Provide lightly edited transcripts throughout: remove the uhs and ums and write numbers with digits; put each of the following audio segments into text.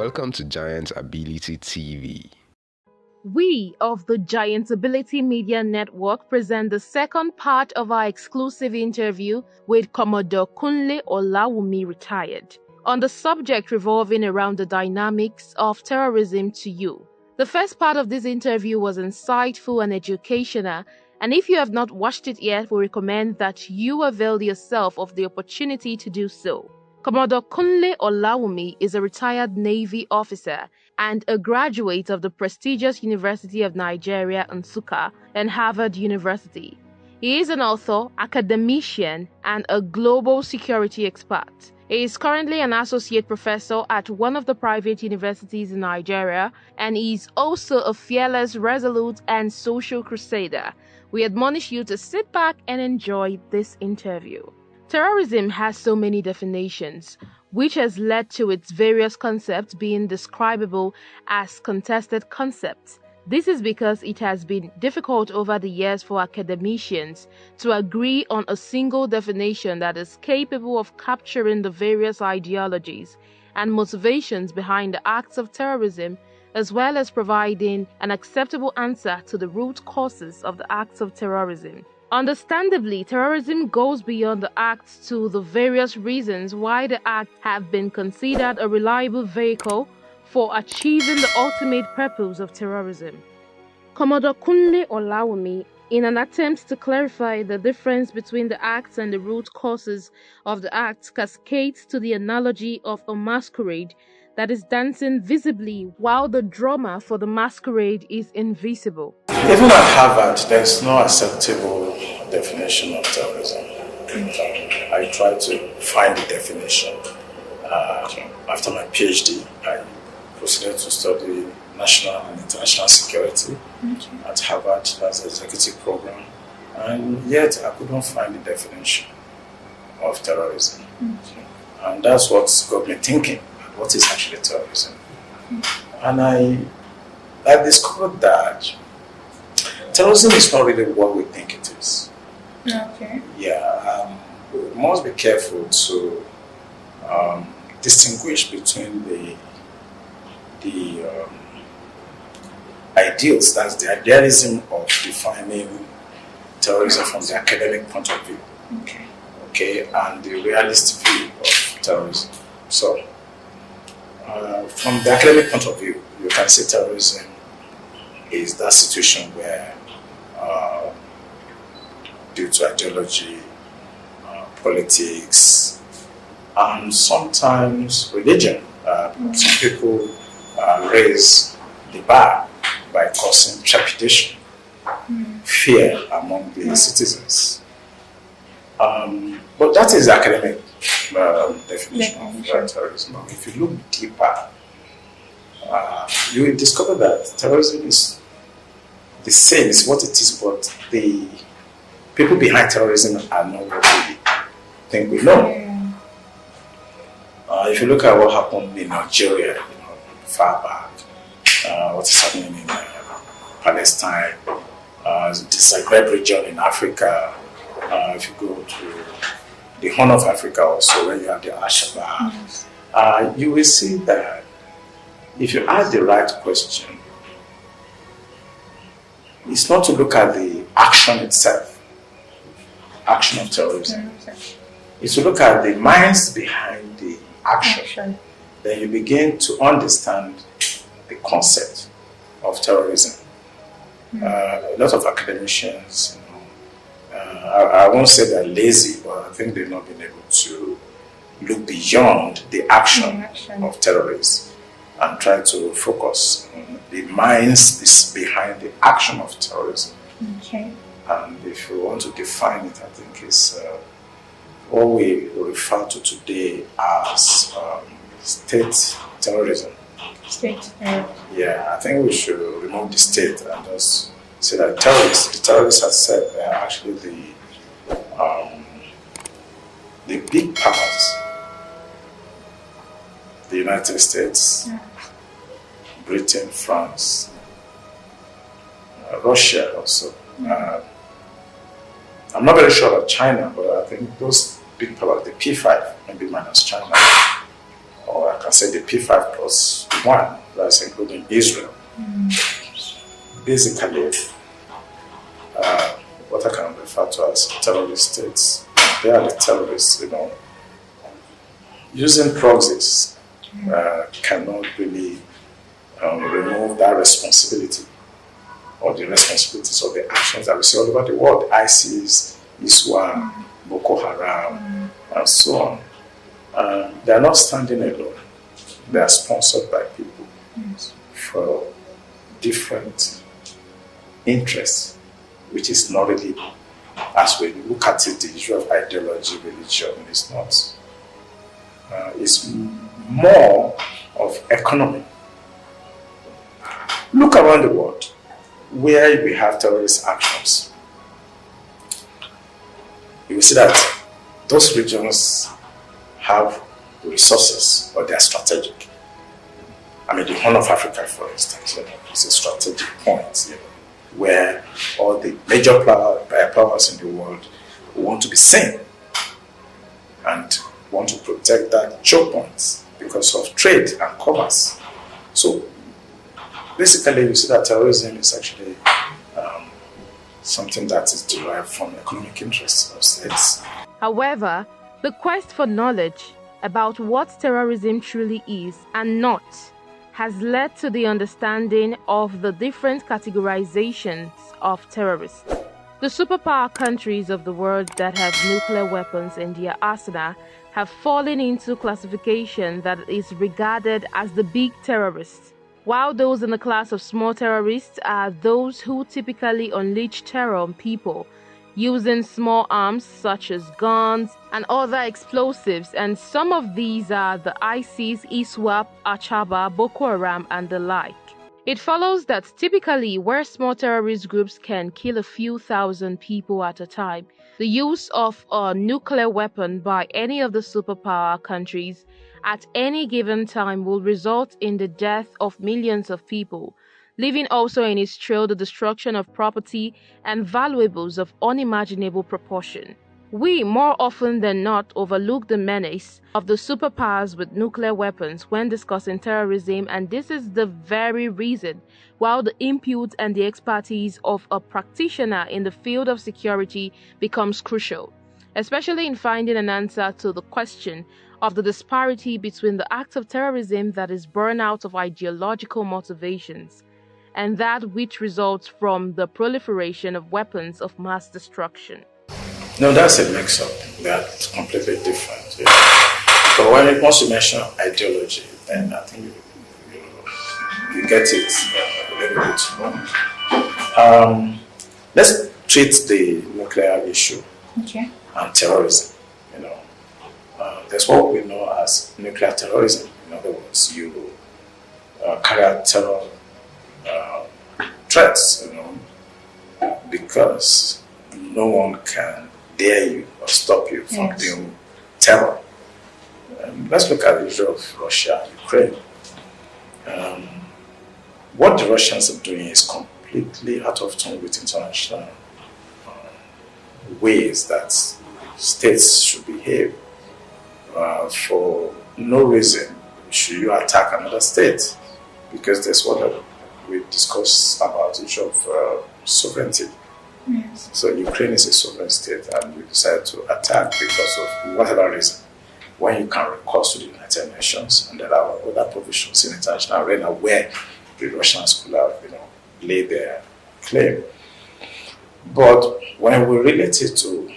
Welcome to Giant Ability TV. We of the Giant Ability Media Network present the second part of our exclusive interview with Commodore Kunle Olawunmi retired, on the subject revolving around the dynamics of terrorism to you. The first part of this interview was insightful and educational, and if you have not watched it yet, we recommend that you avail yourself of the opportunity to do so. Commodore Kunle Olawunmi is a retired Navy officer and a graduate of the prestigious University of Nigeria, Nsukka, and Harvard University. He is an author, academician, and a global security expert. He is currently an associate professor at one of the private universities in Nigeria, and he is also a fearless, resolute, and social crusader. We admonish you to sit back and enjoy this interview. Terrorism has so many definitions, which has led to its various concepts being describable as contested concepts. This is because it has been difficult over the years for academicians to agree on a single definition that is capable of capturing the various ideologies and motivations behind the acts of terrorism, as well as providing an acceptable answer to the root causes of the acts of terrorism. Understandably, terrorism goes beyond the acts to the various reasons why the acts have been considered a reliable vehicle for achieving the ultimate purpose of terrorism. Commodore Kunle Olawunmi, in an attempt to clarify the difference between the acts and the root causes of the acts, cascades to the analogy of a masquerade that is dancing visibly while the drummer for the masquerade is invisible. Even at Harvard, there's no acceptable definition of terrorism. I tried to find the definition. After my PhD, I proceeded to study national and international security at Harvard as an executive program, and yet I couldn't find the definition of terrorism. And that's what got me thinking, what is actually terrorism? And I discovered that terrorism is not really what we think it is. We must be careful to distinguish between the ideals, that's the idealism of defining terrorism from the academic point of view, and the realist view of terrorism. So, from the academic point of view, you can say terrorism is that situation where, due to ideology, politics, and sometimes religion, some people raise the bar by causing trepidation, fear among the citizens. But that is the academic definition of terrorism. If you look deeper, you will discover that terrorism is the same, is what it is, but the people behind terrorism are not what we think we know. If you look at what happened in Nigeria, far back, what is happening in Palestine, the Zagreb region in Africa, if you go to the Horn of Africa also, where you have the Al-Shabaab, you will see that if you ask the right question, it's not to look at the action itself, action of terrorism. It's to look at the minds behind the action. Then you begin to understand the concept of terrorism. A lot of academicians, I won't say they're lazy, but I think they've not been able to look beyond the action of terrorists and try to focus on the minds behind the action of terrorism. And if you want to define it, I think it's what we refer to today as state terrorism. I think we should remove the state and just say that the terrorists have said they are actually the big powers, the United States, Britain, France, Russia also. I'm not very sure about China, but I think those big powers, the P5, maybe minus China, or I can say the P5+1, that's including Israel. Basically, what I can refer to as terrorist states, they are the terrorists, Using proxies cannot really remove that responsibility or the responsibilities of the actions that we see all over the world. ISIS, ISWA, Boko Haram, and so on. They are not standing alone. They are sponsored by people for different interests, which is not really, as we look at it, the issue of ideology, religion is not. It's more of economy. Look around the world where we have terrorist actions. You will see that those regions have resources, or they are strategic. I mean, the Horn of Africa, for instance, is a strategic point, where all the major powers in the world want to be seen and want to protect that choke points because of trade and commerce. So basically, you see that terrorism is actually something that is derived from economic interests of states. However, the quest for knowledge about what terrorism truly is and not has led to the understanding of the different categorizations of terrorists. The superpower countries of the world that have nuclear weapons in their arsenal have fallen into classification that is regarded as the big terrorists, while those in the class of small terrorists are those who typically unleash terror on people using small arms such as guns and other explosives, and some of these are the ISIS, ISWAP, Achaba, Boko Haram, and the like. It follows that typically where small terrorist groups can kill a few thousand people at a time, the use of a nuclear weapon by any of the superpower countries at any given time will result in the death of millions of people, leaving also in its trail the destruction of property and valuables of unimaginable proportion. We, more often than not, overlook the menace of the superpowers with nuclear weapons when discussing terrorism, and this is the very reason why the input and the expertise of a practitioner in the field of security becomes crucial, especially in finding an answer to the question of the disparity between the act of terrorism that is born out of ideological motivations and that which results from the proliferation of weapons of mass destruction. No, that's a mix-up. That's completely different. Yeah. But once you mention ideology, then I think you get it a little bit wrong. Let's treat the nuclear issue and terrorism. There's what we know as nuclear terrorism. In other words, you carry out terror threats, because no one can dare you or stop you from doing terror. Let's look at the issue of Russia and Ukraine. What the Russians are doing is completely out of tune with international ways that states should behave. For no reason should you attack another state, because there's what we discussed about the issue of sovereignty. Yes. So Ukraine is a sovereign state, and we decided to attack because of whatever reason. When you can recourse to the United Nations, and there are other provisions in international arena where the Russians could have, laid their claim. But when we relate it to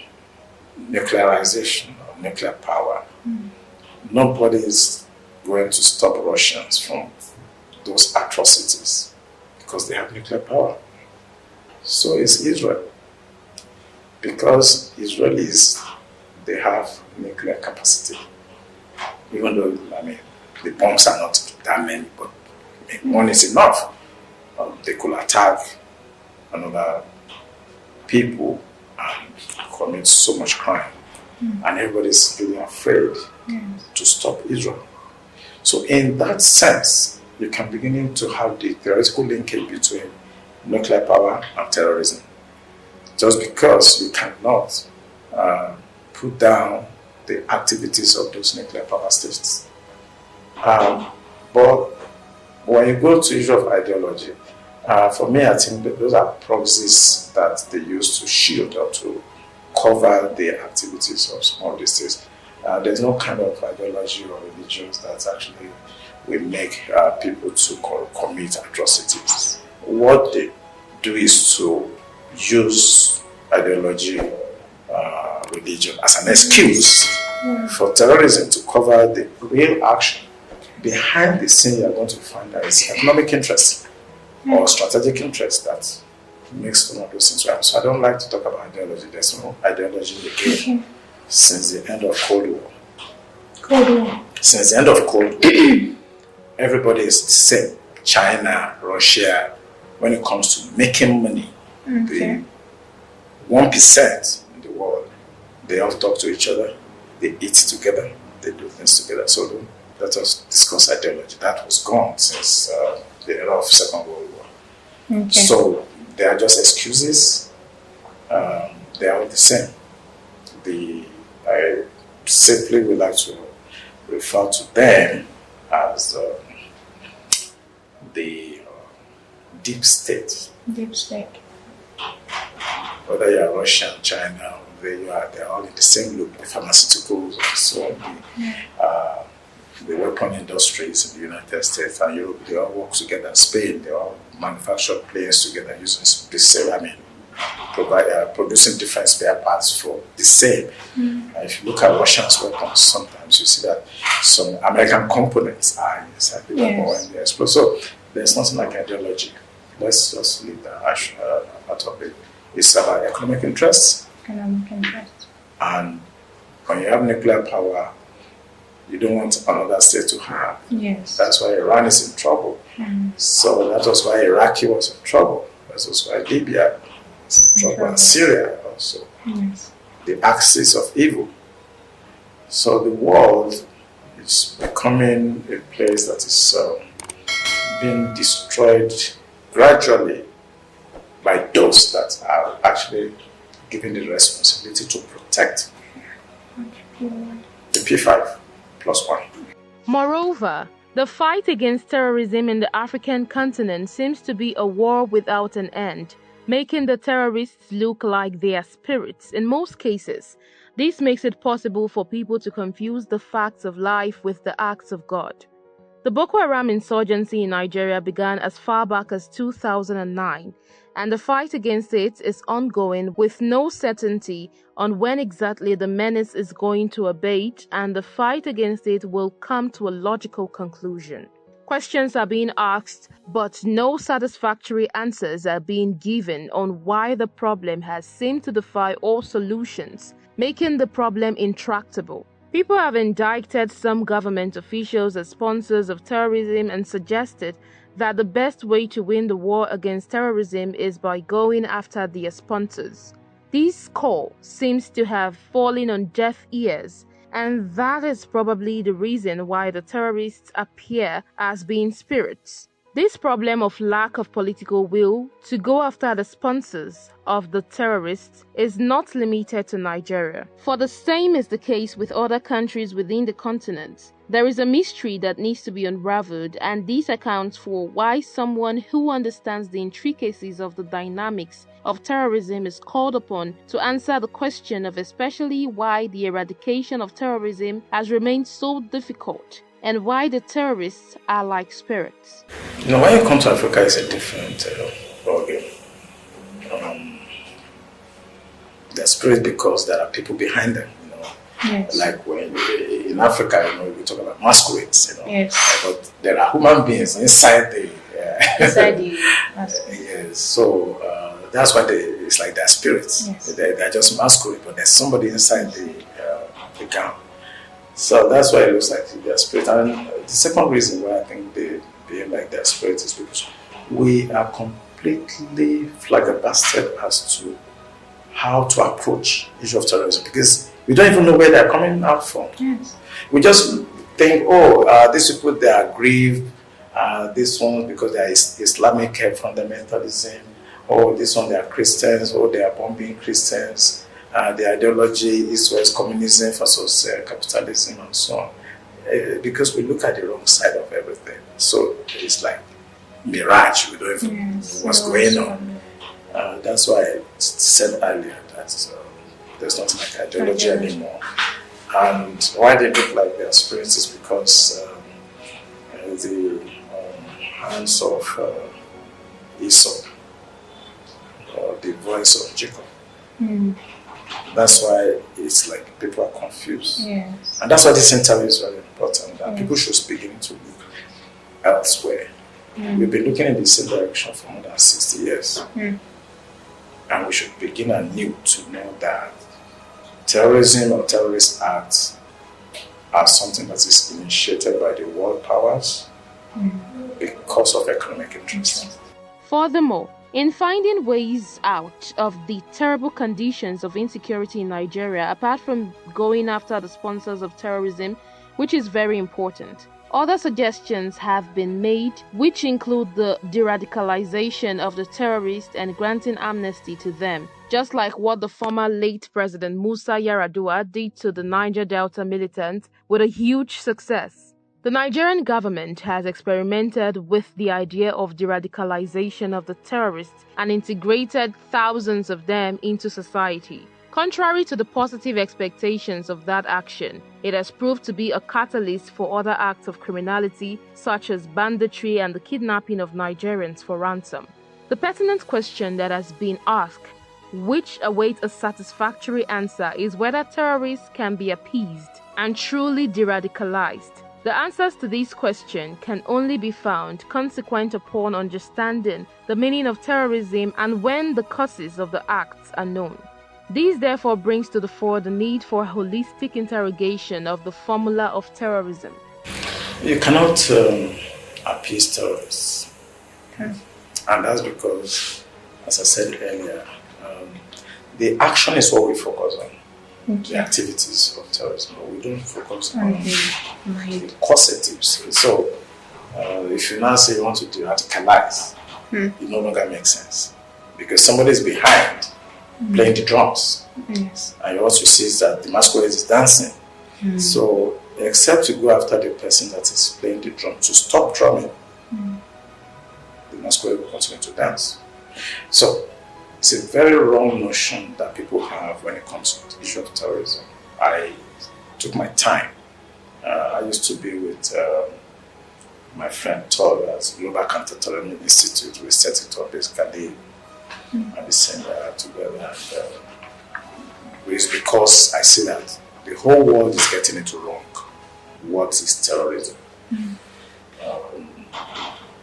nuclearization or nuclear power, nobody is going to stop Russians from those atrocities because they have nuclear power. So is Israel. Because Israelis, they have nuclear capacity. Even though, the bombs are not that many, but one is enough. They could attack another people and commit so much crime. And everybody's really afraid to stop Israel. So in that sense, you can begin to have the theoretical linkage between nuclear power and terrorism. Just because you cannot put down the activities of those nuclear power states. But when you go to issue of ideology, for me, I think that those are proxies that they use to shield or to cover the activities of some of these things. There's no kind of ideology or religions that actually will make people to commit atrocities. What they do is to use ideology, religion as an excuse for terrorism to cover the real action. Behind the scene, you're going to find that it's economic interest or strategic interest that makes some of those things happen. So I don't like to talk about ideology. There's no ideology in the game since the end of Cold War. Since the end of Cold War, everybody is the same. China, Russia, when it comes to making money, the 1% in the world, they all talk to each other, they eat together, they do things together. So let us discuss ideology. That was gone since the era of Second World War. So they are just excuses. They are all the same. I simply would like to refer to them as the deep state. Deep state. Whether you are Russia, China, where you are, they're all in the same loop. The pharmaceuticals, and so on, the weapon industries in the United States and Europe, they all work together. Spain, they all manufacture planes together using the same, producing different spare parts for the same. If you look at Russia's weapons, sometimes you see that some American components are inside the weapon when they explode. So there's nothing like ideology. Let's just leave that out of it. It's about economic interests. And when you have nuclear power, you don't want another state to have. That's why Iran is in trouble. So that was why Iraq was in trouble. That was why Libya was in trouble, and Syria also. The axis of evil. So the world is becoming a place that is being destroyed gradually by those that are actually given the responsibility to protect the P5+1. Moreover, the fight against terrorism in the African continent seems to be a war without an end, making the terrorists look like they are spirits in most cases. This makes it possible for people to confuse the facts of life with the acts of God. The Boko Haram insurgency in Nigeria began as far back as 2009, and the fight against it is ongoing with no certainty on when exactly the menace is going to abate and the fight against it will come to a logical conclusion. Questions are being asked, but no satisfactory answers are being given on why the problem has seemed to defy all solutions, making the problem intractable. People have indicted some government officials as sponsors of terrorism and suggested that the best way to win the war against terrorism is by going after their sponsors. This call seems to have fallen on deaf ears, and that is probably the reason why the terrorists appear as being spirits. This problem of lack of political will to go after the sponsors of the terrorists is not limited to Nigeria, for the same is the case with other countries within the continent. There is a mystery that needs to be unraveled, and this accounts for why someone who understands the intricacies of the dynamics of terrorism is called upon to answer the question of especially why the eradication of terrorism has remained so difficult, and why the terrorists are like spirits. When you come to Africa, it's a different ballgame. They're spirits because there are people behind them. Like when in Africa, we talk about masquerades. But there are human beings inside the masquerade. So that's why it's like they're spirits. They're just masquerade, but there's somebody inside the gown. So that's why it looks like they're spirit. And the second reason why I think they behave like they're spirit is because we are completely flabbergasted as to how to approach the issue of terrorism, because we don't even know where they're coming out from. We just think, these people, they are aggrieved, this one because they are Islamic fundamentalism, this one they are Christians, they are bombing Christians. The ideology is West communism versus capitalism and so on. because we look at the wrong side of everything. So it's like mirage. We don't even know what's going on. That's why I said earlier that there's nothing like ideology anymore. And why they look like their spirits is because the hands of Esau, or the voice of Jacob. That's why it's like people are confused. Yes. And that's why this interview is very important. That people should begin to look elsewhere. We've been looking in the same direction for more than 60 years. And we should begin anew to know that terrorism or terrorist acts are something that is initiated by the world powers because of economic interests. Furthermore, in finding ways out of the terrible conditions of insecurity in Nigeria, apart from going after the sponsors of terrorism, which is very important, other suggestions have been made, which include the de-radicalization of the terrorists and granting amnesty to them, just like what the former late President Musa Yar'Adua did to the Niger Delta militants with a huge success. The Nigerian government has experimented with the idea of de-radicalization of the terrorists and integrated thousands of them into society. Contrary to the positive expectations of that action, it has proved to be a catalyst for other acts of criminality such as banditry and the kidnapping of Nigerians for ransom. The pertinent question that has been asked, which awaits a satisfactory answer, is whether terrorists can be appeased and truly de-radicalized. The answers to this question can only be found consequent upon understanding the meaning of terrorism and when the causes of the acts are known. This therefore brings to the fore the need for a holistic interrogation of the formula of terrorism. You cannot appease terrorists. And that's because, as I said earlier, the action is what we focus on. The activities of terrorism, but we don't focus on the causatives. So, if you now say you want to de-radicalize, it no longer makes sense because somebody is behind playing the drums, and you also see that the masquerade is dancing. So, except to go after the person that is playing the drum to stop drumming, the masquerade will continue to dance. So, it's a very wrong notion that people have when it comes to the issue of terrorism. I took my time. I used to be with my friend Todd at Global Counter-Terrorism Institute. We set it up basically at the same together. And it's because I see that the whole world is getting it wrong. What is terrorism?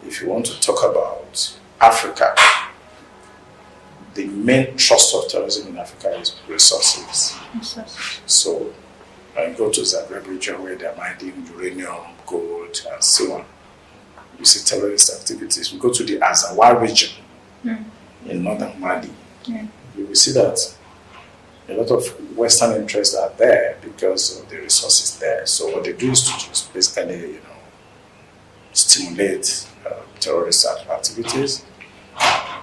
If you want to talk about Africa, the main thrust of terrorism in Africa is resources. So, I go to Zagreb region where they're mining uranium, gold, and so on. You see terrorist activities. We go to the Azawa region in northern Mali. You will see that a lot of Western interests are there because of the resources there. So, what they do is to just basically, stimulate terrorist activities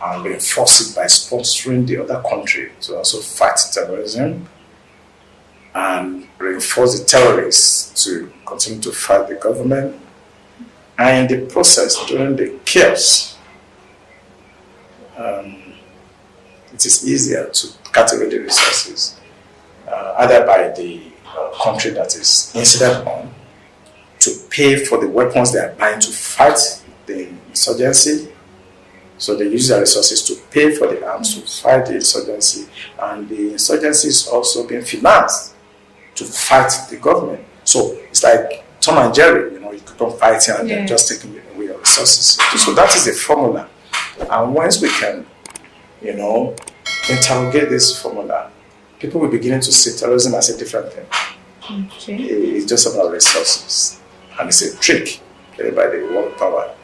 and reinforce it by sponsoring the other country to also fight terrorism and reinforce the terrorists to continue to fight the government. And in the process, during the chaos, it is easier to categorize the resources either by the country that is incident on to pay for the weapons they are buying to fight the insurgency. So they use their resources to pay for the arms to fight the insurgency, and the insurgency is also being financed to fight the government. So it's like Tom and Jerry, you keep on fighting and they're just taking away your resources. So that is the formula. And once we can, interrogate this formula, people will begin to see terrorism as a different thing. It's just about resources. And it's a trick played by the world power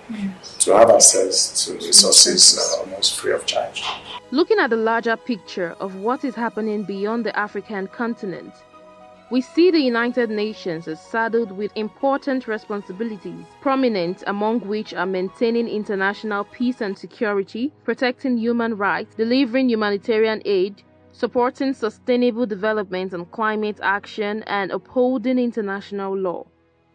to have access to resources almost free of charge. Looking at the larger picture of what is happening beyond the African continent, we see the United Nations is saddled with important responsibilities, prominent among which are maintaining international peace and security, protecting human rights, delivering humanitarian aid, supporting sustainable development and climate action, and upholding international law.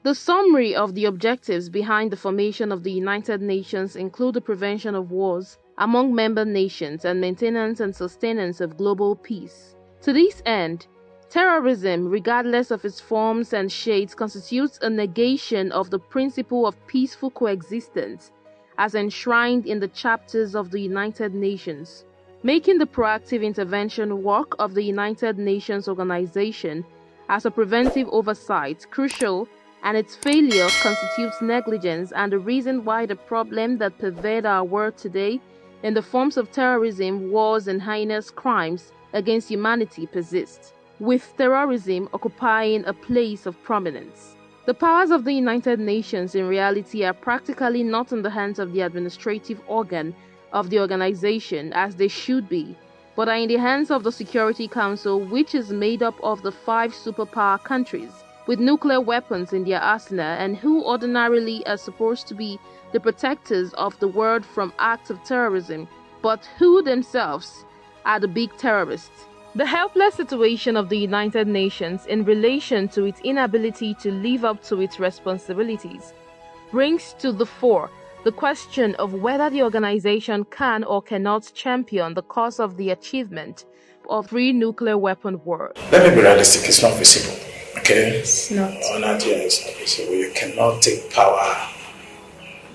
The The summary of the objectives behind the formation of the United Nations include the prevention of wars among member nations and maintenance and sustenance of global peace. To this end, terrorism, regardless of its forms and shades, constitutes a negation of the principle of peaceful coexistence as enshrined in the chapters of the United Nations, making the proactive intervention work of the United Nations Organization as a preventive oversight crucial, and its failure constitutes negligence and the reason why the problem that pervade our world today in the forms of terrorism, wars, and heinous crimes against humanity persists, with terrorism occupying a place of prominence. The powers of the United Nations in reality are practically not in the hands of the administrative organ of the organization as they should be, but are in the hands of the Security Council, which is made up of the 5 superpower countries with nuclear weapons in their arsenal and who ordinarily are supposed to be the protectors of the world from acts of terrorism, but who themselves are the big terrorists. The helpless situation of the United Nations in relation to its inability to live up to its responsibilities brings to the fore the question of whether the organization can or cannot champion the cause of the achievement of free nuclear weapon world. Let me be realistic, it's not visible. Okay? It's not. On Nigeria, it's not visible. You cannot take power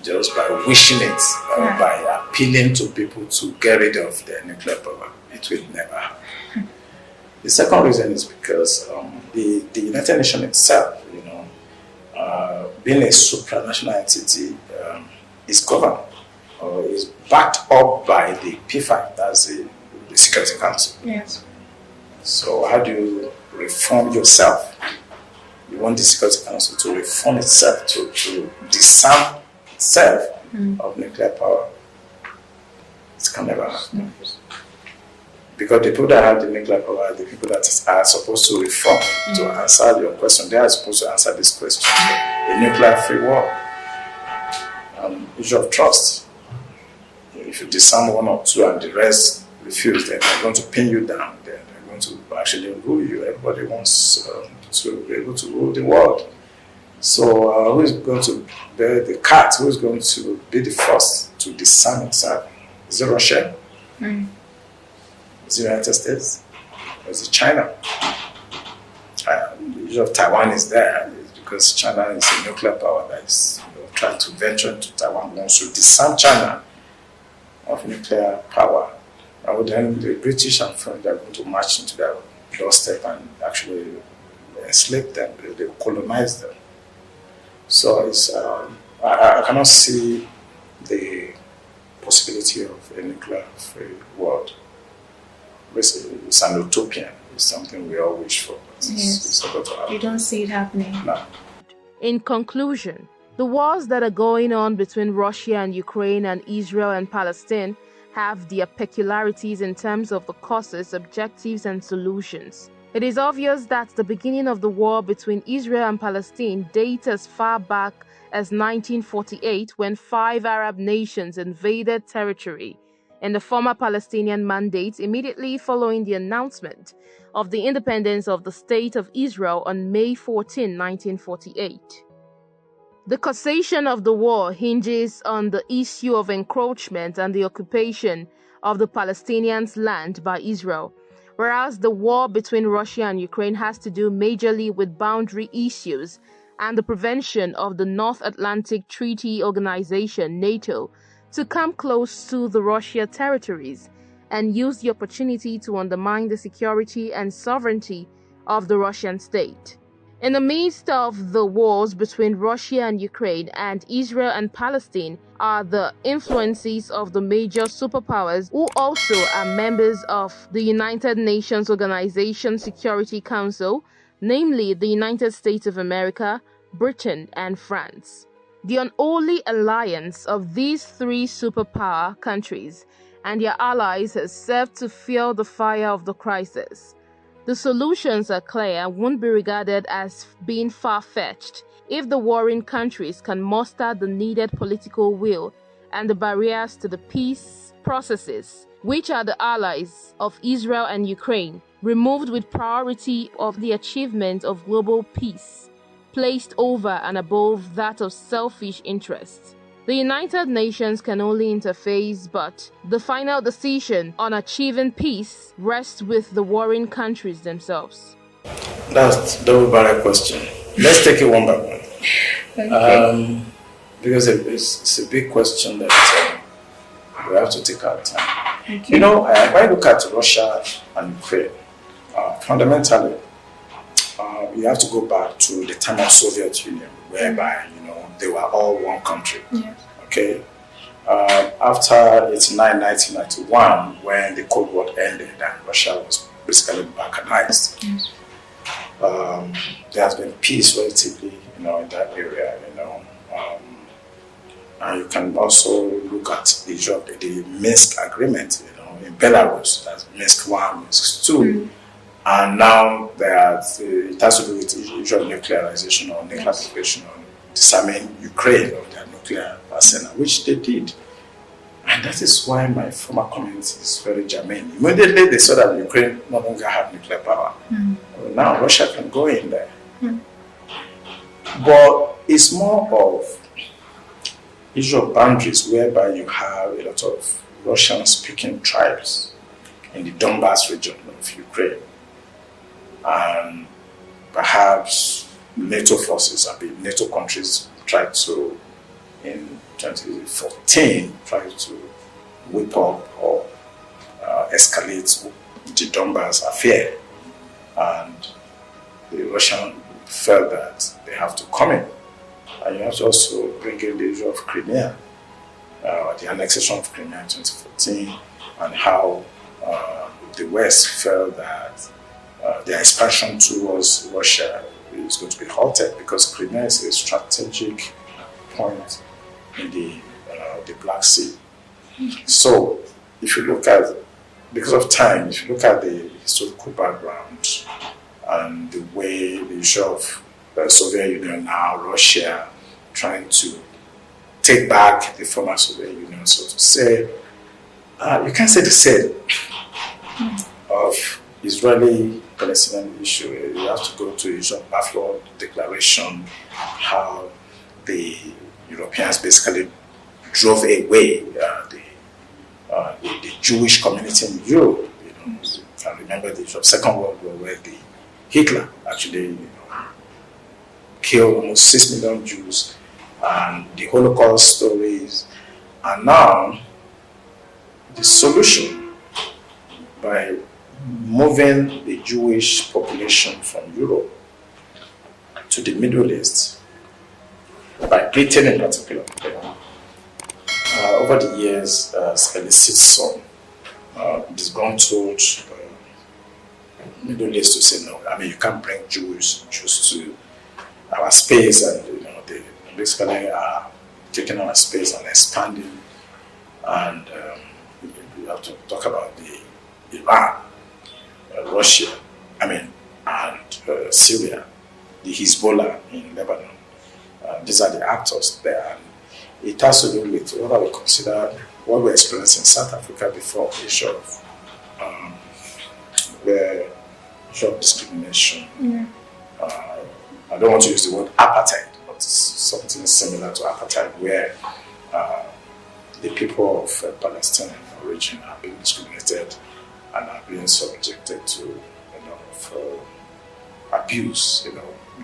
just by wishing it or by appealing to people to get rid of their nuclear power. It will never happen. The second reason is because the United Nations itself, being a supranational entity, is governed or is backed up by the P5, that's the Security Council. Yes. So how do you reform yourself? You want the Security Council to reform itself, to disarm itself of nuclear power. It can never happen. Because the people that have the nuclear power are the people that are supposed to reform, to answer your question. They are supposed to answer this question. A nuclear-free world. Issue of trust. If you disarm one or two and the rest refuse, then they're going to pin you down. They're going to actually rule you. Everybody wants to be able to rule the world. So who is going to bear the cat? Who is going to be the first to disarm itself? Is it Russia? Is it the United States? Or is it China? The issue of Taiwan is there because China is a nuclear power that is trying to venture into Taiwan, wants to disarm China of nuclear power. And then the British and French are going to march into their doorstep and actually enslave them, they colonize them. So it's, I cannot see the possibility of a nuclear-free world. It's an utopian. It's something we all wish for. It's not going to happen. You don't see it happening. No. In conclusion, the wars that are going on between Russia and Ukraine and Israel and Palestine have their peculiarities in terms of the causes, objectives, and solutions. It is obvious that the beginning of the war between Israel and Palestine dates as far back as 1948, when 5 Arab nations invaded territory in the former Palestinian Mandate immediately following the announcement of the independence of the State of Israel on May 14, 1948. The causation of the war hinges on the issue of encroachment and the occupation of the Palestinians' land by Israel, whereas the war between Russia and Ukraine has to do majorly with boundary issues and the prevention of the North Atlantic Treaty Organization, NATO, to come close to the Russia territories and use the opportunity to undermine the security and sovereignty of the Russian state. In the midst of the wars between Russia and Ukraine and Israel and Palestine are the influences of the major superpowers who also are members of the United Nations Organization Security Council, namely the United States of America, Britain, and France. The unholy alliance of these 3 superpower countries and their allies has served to fuel the fire of the crisis. The solutions are clear and won't be regarded as being far-fetched if the warring countries can muster the needed political will and the barriers to the peace processes, which are the allies of Israel and Ukraine, removed with priority of the achievement of global peace. placed over and above that of selfish interests. The United Nations can only interface, but the final decision on achieving peace rests with the warring countries themselves. That's a double barrel question. Let's take it one by one. Okay. Because it's a big question that we have to take our time. Okay. You know, when I look at Russia and Ukraine, fundamentally, you have to go back to the time of Soviet Union, whereby they were all one country. Yes. Okay. After 1991, when the Cold War ended and Russia was basically balkanized, yes. There has been peace relatively, in that area. And you can also look at the issue of the Minsk agreement, in Belarus. That's Minsk 1, Minsk 2. Mm. And now it has to do with the issue of nuclearization or nuclear proliferation or disarming Ukraine of their nuclear arsenal, which they did. And that is why my former comment is very germane. Immediately they saw that Ukraine no longer had nuclear power. Mm. Well, now Russia can go in there. Mm. But it's more of issue of boundaries, whereby you have a lot of Russian-speaking tribes in the Donbas region of Ukraine. And perhaps NATO forces, NATO countries tried to, in 2014, try to whip up or escalate the Donbas affair. And the Russians felt that they have to come in. And you have to also bring in the issue of Crimea, the annexation of Crimea in 2014, and how the West felt that their expansion towards Russia is going to be halted because Crimea is a strategic point in the Black Sea. So, if you look at, because of time, if you look at the historical background and the way the issue of the Soviet Union, now Russia trying to take back the former Soviet Union, so to say, you can't say the same of Israeli-Palestinian issue. You have to go to the issue of Balfour Declaration, how the Europeans basically drove away the Jewish community in Europe. You can remember the issue of Second World War, where Hitler actually killed almost 6 million Jews, and the Holocaust stories. And now, the solution by moving the Jewish population from Europe to the Middle East, by Britain in particular, over the years, elicits some disgruntled Middle East to say no. I mean, you can't bring Jews to our space, and they basically are taking our space and expanding. And we have to talk about the Iran, Russia, and Syria, the Hezbollah in Lebanon. These are the actors there. And it has to do with what I would consider what we experienced in South Africa before, the issue of discrimination. Yeah. I don't want to use the word apartheid, but it's something similar to apartheid, where the people of Palestinian origin have been discriminated and are being subjected to abuse,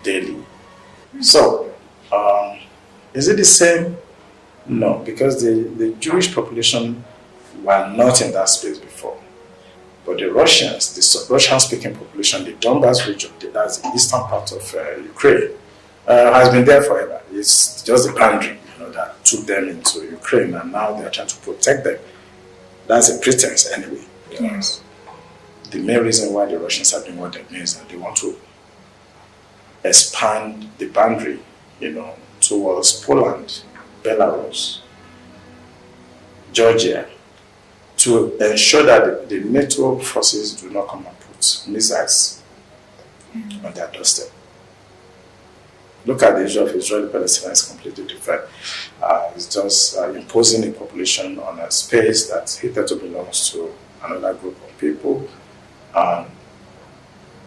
daily. So, is it the same? No, because the Jewish population were not in that space before. But the Russians, the Russian-speaking population, the Donbas region, that's the eastern part of Ukraine, has been there forever. It's just the boundary that took them into Ukraine, and now they're trying to protect them. That's a pretense anyway. Yes. The main reason why the Russians are doing what they do is that they want to expand the boundary, towards Poland, Belarus, Georgia, to ensure that the NATO forces do not come and put missiles on their doorstep. Look at the issue of Israeli-Palestine, it's completely different. It's just imposing a population on a space that hitherto belongs to another group of people.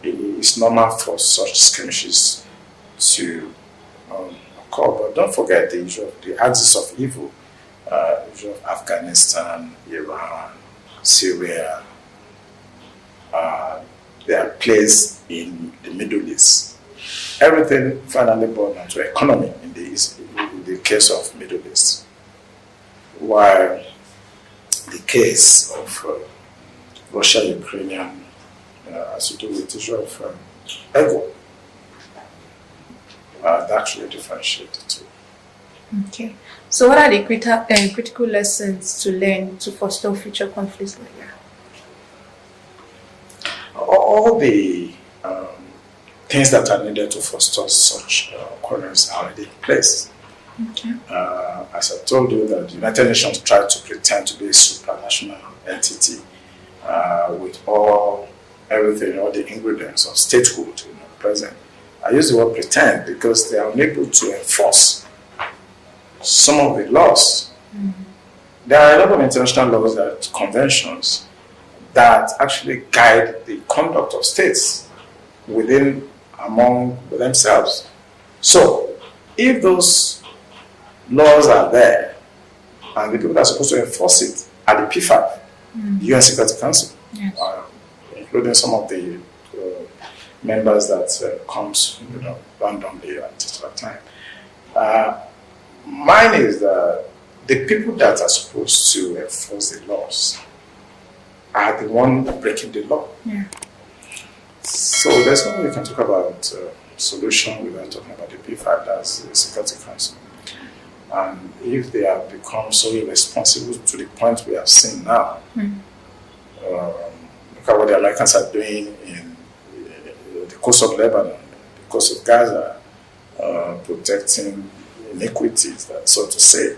It's normal for such skirmishes to occur. But don't forget the axis of evil, issue of Afghanistan, Iran, Syria. They are placed in the Middle East. Everything finally boiled down to economy in the case of Middle East. While the case of Russia-Ukrainian has to do with the issue of ego. They actually differentiate the two. Okay. So what are the critical lessons to learn to foster future conflicts like that? All the things that are needed to foster such occurrence are already in place. Okay. As I told you, that the United Nations tried to pretend to be a supranational entity with everything, all the ingredients of statehood present. I use the word pretend because they are unable to enforce some of the laws. Mm-hmm. There are a lot of international laws, that conventions, that actually guide the conduct of states among themselves. So, if those laws are there, and the people that are supposed to enforce it are the P5, the UN Security Council, yes, including some of the members that comes randomly at that time. Mine is that the people that are supposed to enforce the laws are the one breaking the law. Yeah. So there's no way we can talk about solution without talking about the P5, that's the Security Council. And if they have become so irresponsible to the point we have seen now, look at what the Americans are doing in the coast of Lebanon, the coast of Gaza, protecting iniquities, so to say,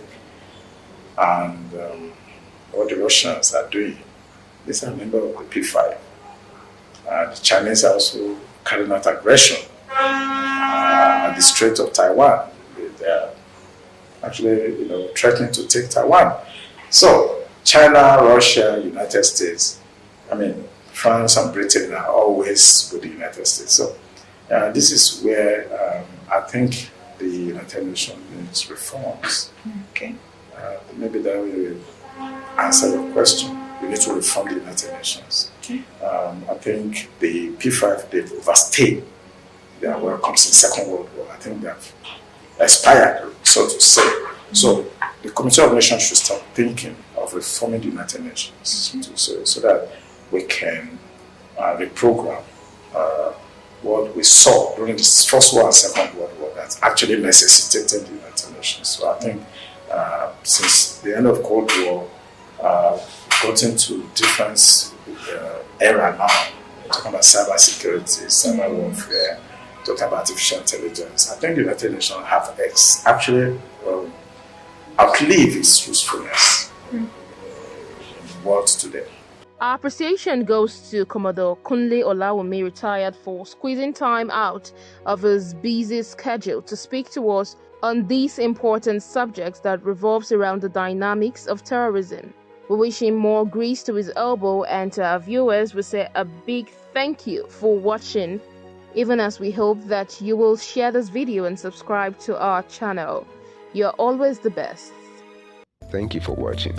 and what the Russians are doing. These are members of the P5. The Chinese are also carrying out aggression at the Strait of Taiwan. They are actually, threatening to take Taiwan. So China, Russia, United States, France and Britain are always with the United States. So this is where I think the United Nations needs reforms. Okay. Maybe that will answer your question. We need to reform the United Nations. Okay. I think the P5, they've overstayed their welcome since Second World War. I think they have expired, so to say. So the Committee of Nations should start thinking of reforming the United Nations so that we can reprogram what we saw during the First War and Second World War that actually necessitated the United Nations. So I think since the end of Cold War, got into different era now. We're talking about cyber security, cyber warfare, talking about artificial intelligence. I think the United Nations have actually outlived its usefulness in the world today. Our appreciation goes to Commodore Kunle Olawunmi, retired, for squeezing time out of his busy schedule to speak to us on these important subjects that revolves around the dynamics of terrorism. We wish him more grease to his elbow, and to our viewers we say a big thank you for watching, even as we hope that you will share this video and subscribe to our channel. You're always the best. Thank you for watching.